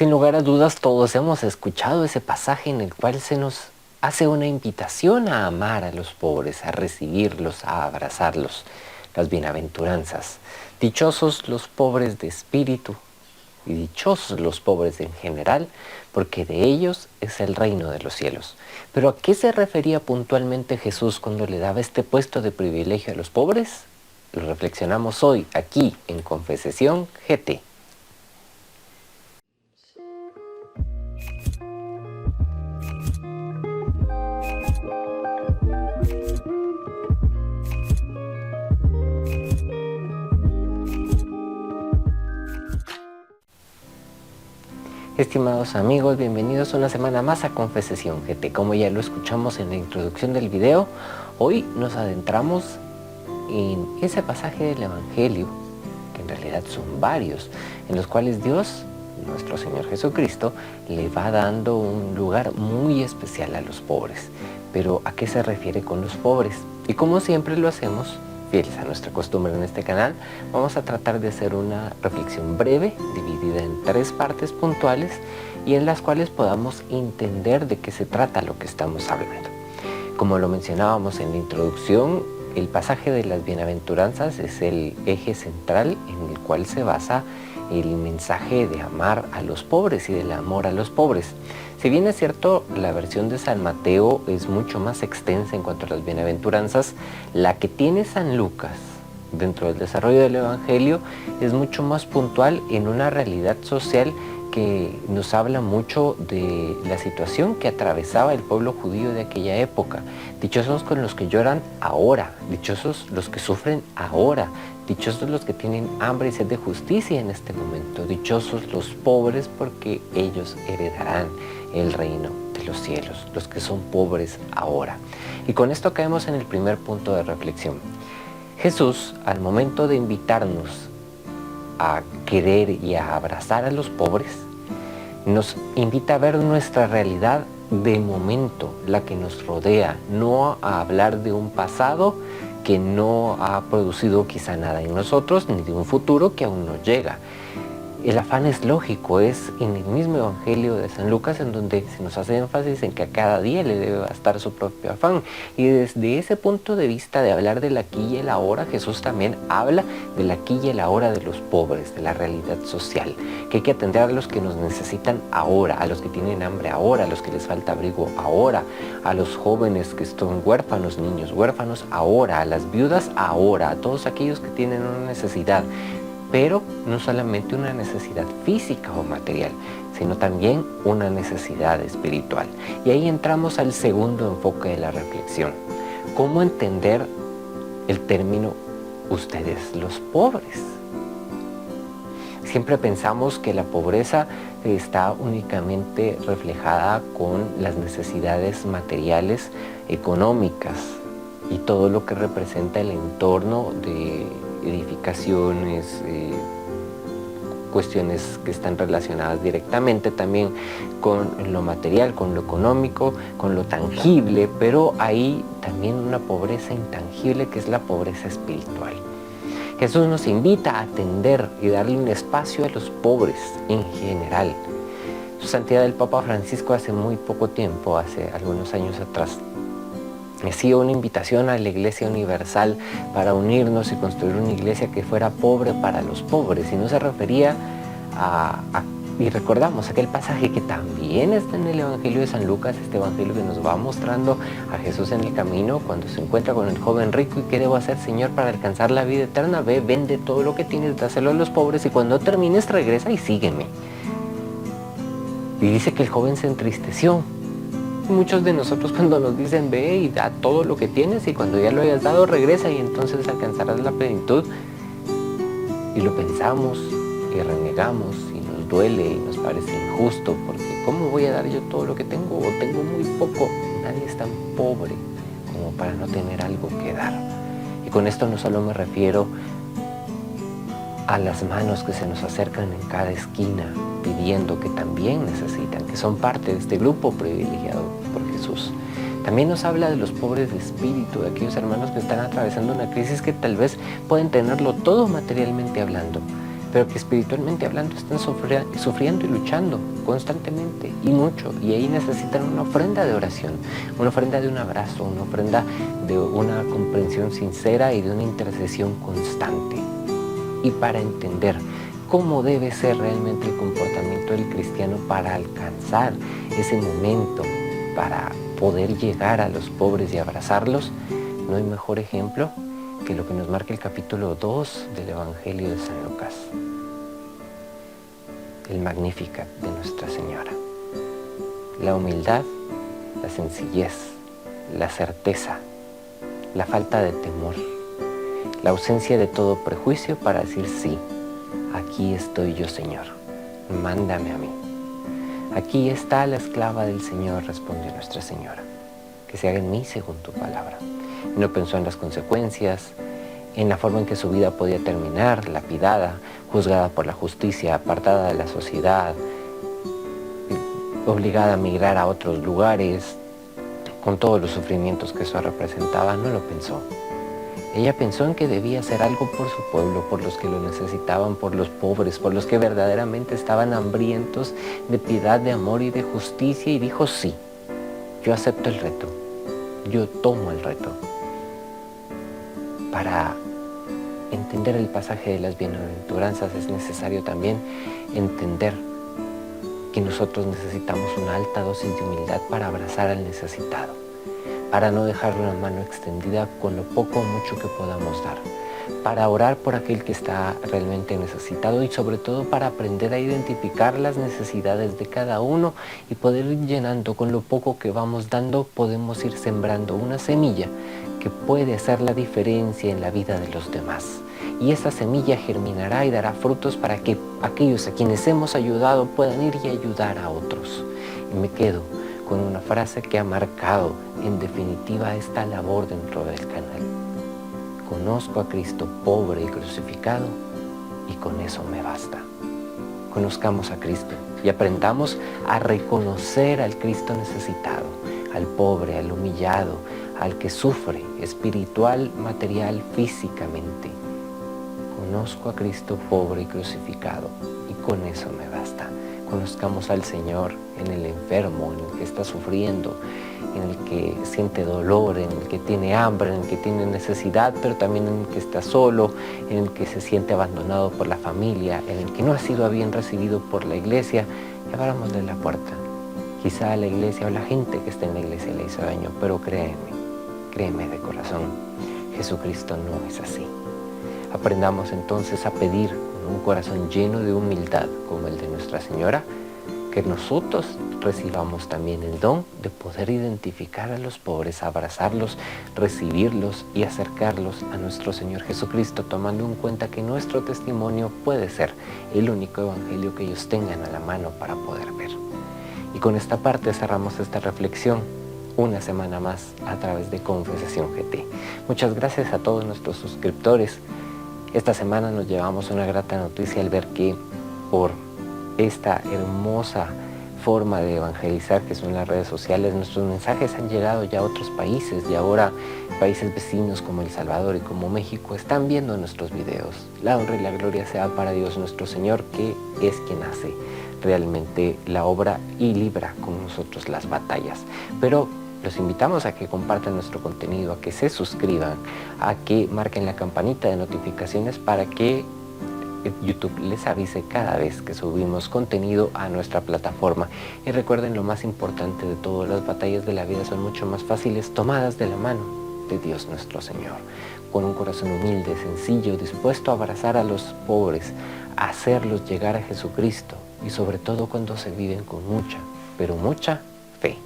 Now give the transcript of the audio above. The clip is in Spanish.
Sin lugar a dudas, todos hemos escuchado ese pasaje en el cual se nos hace una invitación a amar a los pobres, a recibirlos, a abrazarlos. Las bienaventuranzas. Dichosos los pobres de espíritu y dichosos los pobres en general, porque de ellos es el reino de los cielos. Pero ¿a qué se refería puntualmente Jesús cuando le daba este puesto de privilegio a los pobres? Lo reflexionamos hoy, aquí, en Confesación GT. Estimados amigos, bienvenidos una semana más a Confesación GT. Como ya lo escuchamos en la introducción del video, hoy nos adentramos en ese pasaje del Evangelio, que en realidad son varios, en los cuales Dios, nuestro Señor Jesucristo, le va dando un lugar muy especial a los pobres. Pero ¿a qué se refiere con los pobres? Y como siempre lo hacemos, fieles a nuestra costumbre en este canal, vamos a tratar de hacer una reflexión breve, dividida en 3 partes puntuales y en las cuales podamos entender de qué se trata lo que estamos hablando. Como lo mencionábamos en la introducción, el pasaje de las bienaventuranzas es el eje central en el cual se basa el mensaje de amar a los pobres y del amor a los pobres. Si bien es cierto, la versión de San Mateo es mucho más extensa en cuanto a las bienaventuranzas, la que tiene San Lucas dentro del desarrollo del Evangelio es mucho más puntual en una realidad social que nos habla mucho de la situación que atravesaba el pueblo judío de aquella época. Dichosos con los que lloran ahora, dichosos los que sufren ahora, dichosos los que tienen hambre y sed de justicia en este momento, dichosos los pobres porque ellos heredarán el reino de los cielos, los que son pobres ahora. Y con esto caemos en el primer punto de reflexión. Jesús, al momento de invitarnos a querer y a abrazar a los pobres, nos invita a ver nuestra realidad de momento, la que nos rodea, no a hablar de un pasado que no ha producido quizá nada en nosotros, ni de un futuro que aún no llega. El afán es lógico, es en el mismo Evangelio de San Lucas en donde se nos hace énfasis en que a cada día le debe bastar su propio afán. Y desde ese punto de vista de hablar del aquí y el ahora, Jesús también habla del aquí y el ahora de los pobres, de la realidad social, que hay que atender a los que nos necesitan ahora, a los que tienen hambre ahora, a los que les falta abrigo ahora, a los jóvenes que son huérfanos, niños huérfanos ahora, a las viudas ahora, a todos aquellos que tienen una necesidad. Pero no solamente una necesidad física o material, sino también una necesidad espiritual. Y ahí entramos al segundo enfoque de la reflexión. ¿Cómo entender el término ustedes los pobres? Siempre pensamos que la pobreza está únicamente reflejada con las necesidades materiales, económicas y todo lo que representa el entorno de edificaciones, cuestiones que están relacionadas directamente también con lo material, con lo económico, con lo tangible, pero hay también una pobreza intangible que es la pobreza espiritual. Jesús nos invita a atender y darle un espacio a los pobres en general. Su Santidad el Papa Francisco hace muy poco tiempo, hace algunos años atrás, hacía una invitación a la Iglesia Universal para unirnos y construir una iglesia que fuera pobre para los pobres, y no se refería y recordamos aquel pasaje que también está en el Evangelio de San Lucas, este Evangelio que nos va mostrando a Jesús en el camino cuando se encuentra con el joven rico y ¿qué debo hacer, Señor, para alcanzar la vida eterna? Ve, vende todo lo que tienes, dáselo a los pobres y cuando termines regresa y sígueme. Y dice que el joven se entristeció. Muchos de nosotros cuando nos dicen ve y da todo lo que tienes y cuando ya lo hayas dado regresa y entonces alcanzarás la plenitud, y lo pensamos y renegamos y nos duele y nos parece injusto porque ¿cómo voy a dar yo todo lo que tengo o tengo muy poco? Nadie es tan pobre como para no tener algo que dar. Y con esto no solo me refiero a las manos que se nos acercan en cada esquina pidiendo que también necesitan, que son parte de este grupo privilegiado por Jesús. También nos habla de los pobres de espíritu, de aquellos hermanos que están atravesando una crisis que tal vez pueden tenerlo todo materialmente hablando, pero que espiritualmente hablando están sufriendo y luchando constantemente y mucho, y ahí necesitan una ofrenda de oración, una ofrenda de un abrazo, una ofrenda de una comprensión sincera y de una intercesión constante. Y para entender cómo debe ser realmente el comportamiento del cristiano para alcanzar ese momento, para poder llegar a los pobres y abrazarlos, no hay mejor ejemplo que lo que nos marca el capítulo 2 del Evangelio de San Lucas, el Magnificat de Nuestra Señora. La humildad, la sencillez, la certeza, la falta de temor, la ausencia de todo prejuicio para decir sí, aquí estoy yo, Señor, mándame a mí. Aquí está la esclava del Señor, responde Nuestra Señora, que se haga en mí según tu palabra. No pensó en las consecuencias, en la forma en que su vida podía terminar, lapidada, juzgada por la justicia, apartada de la sociedad, obligada a migrar a otros lugares, con todos los sufrimientos que eso representaba. No lo pensó. Ella pensó en que debía hacer algo por su pueblo, por los que lo necesitaban, por los pobres, por los que verdaderamente estaban hambrientos de piedad, de amor y de justicia, y dijo sí, yo acepto el reto, yo tomo el reto. Para entender el pasaje de las bienaventuranzas es necesario también entender que nosotros necesitamos una alta dosis de humildad para abrazar al necesitado, para no dejar una mano extendida con lo poco o mucho que podamos dar, para orar por aquel que está realmente necesitado y sobre todo para aprender a identificar las necesidades de cada uno y poder ir llenando con lo poco que vamos dando. Podemos ir sembrando una semilla que puede hacer la diferencia en la vida de los demás. Y esa semilla germinará y dará frutos para que aquellos a quienes hemos ayudado puedan ir y ayudar a otros. Y me quedo con una frase que ha marcado en definitiva esta labor dentro del canal. Conozco a Cristo pobre y crucificado y con eso me basta. Conozcamos a Cristo y aprendamos a reconocer al Cristo necesitado, al pobre, al humillado, al que sufre espiritual, material, físicamente. Conozco a Cristo pobre y crucificado y con eso me basta. Conozcamos al Señor en el enfermo, en el que está sufriendo, en el que siente dolor, en el que tiene hambre, en el que tiene necesidad, pero también en el que está solo, en el que se siente abandonado por la familia, en el que no ha sido bien recibido por la iglesia. Y abrámosle la puerta. Quizá la iglesia o la gente que está en la iglesia le hizo daño, pero créeme de corazón, Jesucristo no es así. Aprendamos entonces a pedir con un corazón lleno de humildad como el de Nuestra Señora, que nosotros recibamos también el don de poder identificar a los pobres, abrazarlos, recibirlos y acercarlos a nuestro Señor Jesucristo, tomando en cuenta que nuestro testimonio puede ser el único evangelio que ellos tengan a la mano para poder ver. Y con esta parte cerramos esta reflexión una semana más a través de Confesación GT. Muchas gracias a todos nuestros suscriptores. Esta semana nos llevamos una grata noticia al ver que por esta hermosa forma de evangelizar que son las redes sociales, nuestros mensajes han llegado ya a otros países y ahora países vecinos como El Salvador y como México están viendo nuestros videos. La honra y la gloria sea para Dios nuestro Señor, que es quien hace realmente la obra y libra con nosotros las batallas. Pero los invitamos a que compartan nuestro contenido, a que se suscriban, a que marquen la campanita de notificaciones para que YouTube les avise cada vez que subimos contenido a nuestra plataforma. Y recuerden lo más importante de todo, las batallas de la vida son mucho más fáciles tomadas de la mano de Dios nuestro Señor, con un corazón humilde, sencillo, dispuesto a abrazar a los pobres, a hacerlos llegar a Jesucristo y sobre todo cuando se viven con mucha, pero mucha fe.